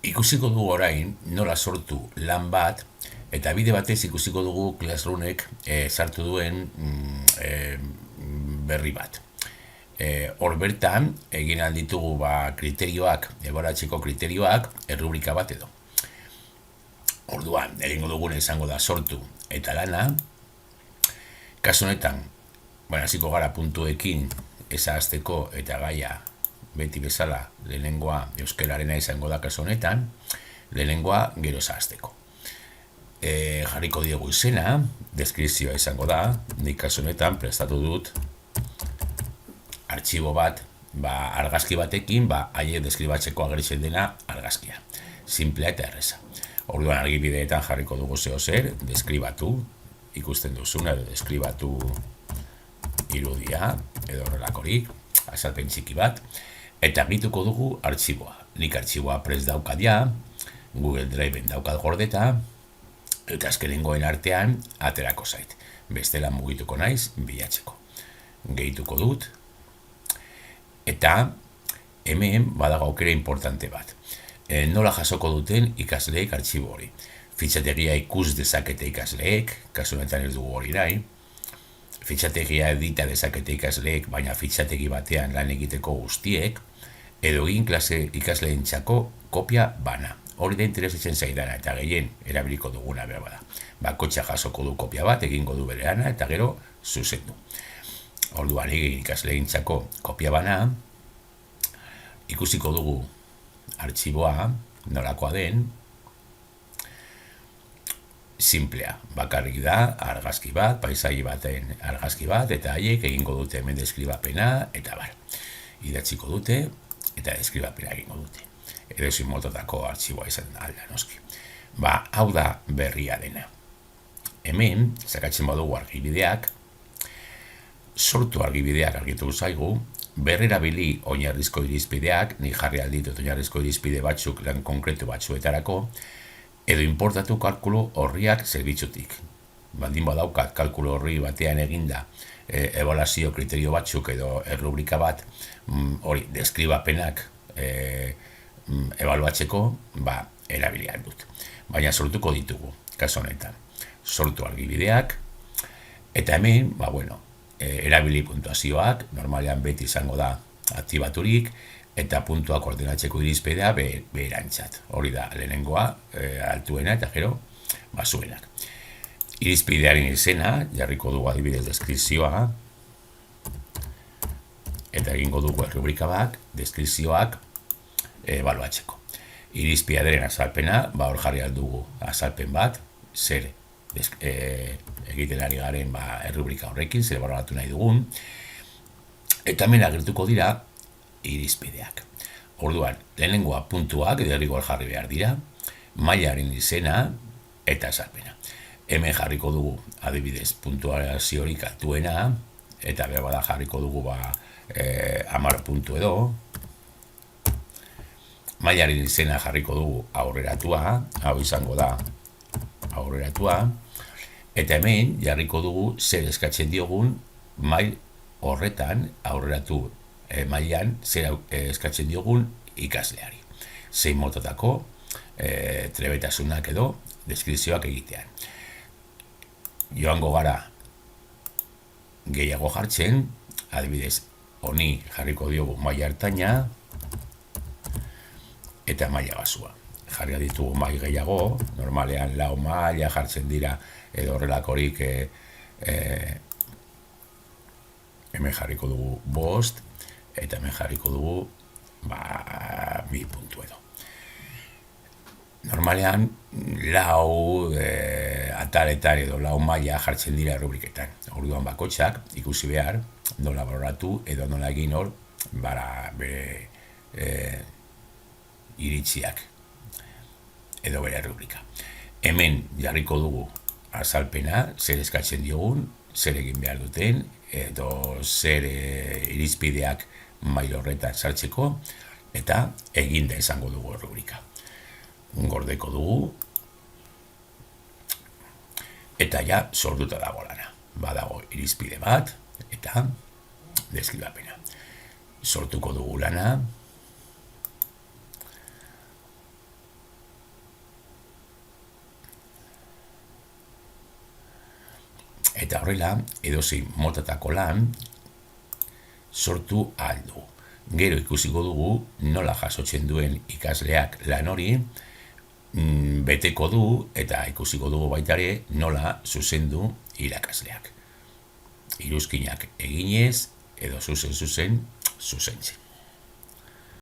Ikusiko dugu orain nola sortu lan bat, eta bide batez ikusiko dugu Classroomek sartu duen berri bat. Hor bertan, egin alditugu kriterioak, ebaluatzeko kriterioak, errubrika bat edo. Orduan, egingo duguna izango da sortu eta lana. Kasu honetan, hasiko gara puntuekin ezahazteko eta gaia beti bezala lehenengoa euskararena izango da kasu honetan, lehenengoa gero ezahazteko. Jarriko diegu izena, deskripzioa izango da, nik kasu honetan prestatu dut artxibo bat, argazki batekin, haiek deskribatzeko ageritzen dena argazkia. Simplea eta erreza. Orduan argibideetan jarriko dugu zeo zer, deskribatu, ikusten duzuna edo deskribatu irudia, edo horrelakorik, azalpen txiki bat, eta argituko dugu artxiboa. Nik artxiboa prest daukat ja, Google Driven daukat gordeta, eta azkenengoen artean aterako zait. Bestela mugituko naiz bilatzeko. Gehituko dut, eta hemen badago aukera importante bat. Nola jasoko duten ikasleek artxibo hori. Fitxategia ikus dezakete ikasleek, kasu honetan ez dugu hori nahi. Fitxategia edita dezakete ikasleek, baina fitxategi batean lan egiteko guztiek, edo egin ikasleentzako kopia bana. Hori da interesatzen zaidana eta gehien erabiliko duguna behar bada. Bakotxa jasoko du kopia bat, egingo du bere lana eta gero zuzendu. Orduan egin ikasleentzako kopia bana, ikusiko dugu artxiboa, nolakoa den, simplea, bakarrik da, argazki bat, paisai baten argazki bat, eta haiek egingo dute hemen deskribapena, eta bar. Idatziko dute, eta deskribapena egingo dute. Edozein mototako artxiboa izan alda, noski. Hau da berria dena. Hemen, sakatzen badugu argibideak, sortu argibideak argitu zaigu, berrerabili oinarrizko irizpideak, ni jarri alditut oinarrizko irizpide batzuk lan konkretu batzuetarako, edo importatu kalkulu horriak zerbitzutik. Baldin badaukat kalkulu horri batean eginda ebaluazio kriterio batzuk edo errubrika bat, hori deskribapenak ebaluatzeko, erabiliak dut. Baina sortuko ditugu, kasu honetan. Sortu argibideak, eta hemen, erabili puntuazioak, normalean beti izango da aktibaturik, eta puntuak ordenatzeko irizpidea beherantzat. Hori da, lehenengoa, altuena eta gero, basuenak. Irizpidearen izena, jarriko dugu adibidez deskripzioa, eta egingo dugu errubrika bat, deskripzioak ebaluatzeko. Irizpidearen azalpena, hor jarri aldugu azalpen bat, zer egiten ari garen errubrika horrekin, zer ebaluatu nahi dugun, eta hemen agertuko dira irizpideak. Orduan, lehenengoa puntuak derrigor jarri behar dira, mailaren izena eta azalpena. Hemen jarriko dugu adibidez puntuaziorik altuena, eta behar bada jarriko dugu 10 puntu edo, mailaren izena jarriko dugu aurreratua, hau izango da aurreratua, eta hemen jarriko dugu zer eskatzen diogun mail horretan aurreratu mailan zer eskatzen diogun ikasleari. Zein mototako trebetasunak edo deskripzioak egitean. Joango gara gehiago jartzen, adibidez, honi jarriko diogu maila ertaina eta maila basua. Jarri ditugu mail gehiago, normalean 4 maila jartzen dira edo horrelakorik hemen jarriko dugu 5 eta hemen jarriko dugu 2 puntu edo. Normalean 4 ataletan edo 4 maila jartzen dira errubriketan. Orduan bakotxak ikusi behar nola baloratu edo nola egin hor bere iritziak edo bere errubrika. Hemen jarriko dugu azalpena, zer eskatzen diogun, zer egin behar duten, edo zer irizpideak mail horretan sartzeko, eta eginda izango dugu errubrika. Gordeko dugu, eta ja sortuta dago lana. Badago irizpide bat, eta Eta horrela, edozein motatako lan sortu ahal du. Gero ikusiko dugu nola jasotzen duen ikasleak lan hori, beteko du eta ikusiko dugu baitare nola zuzendu irakasleak. Iruzkinak eginez edo zuzen zuzentzen.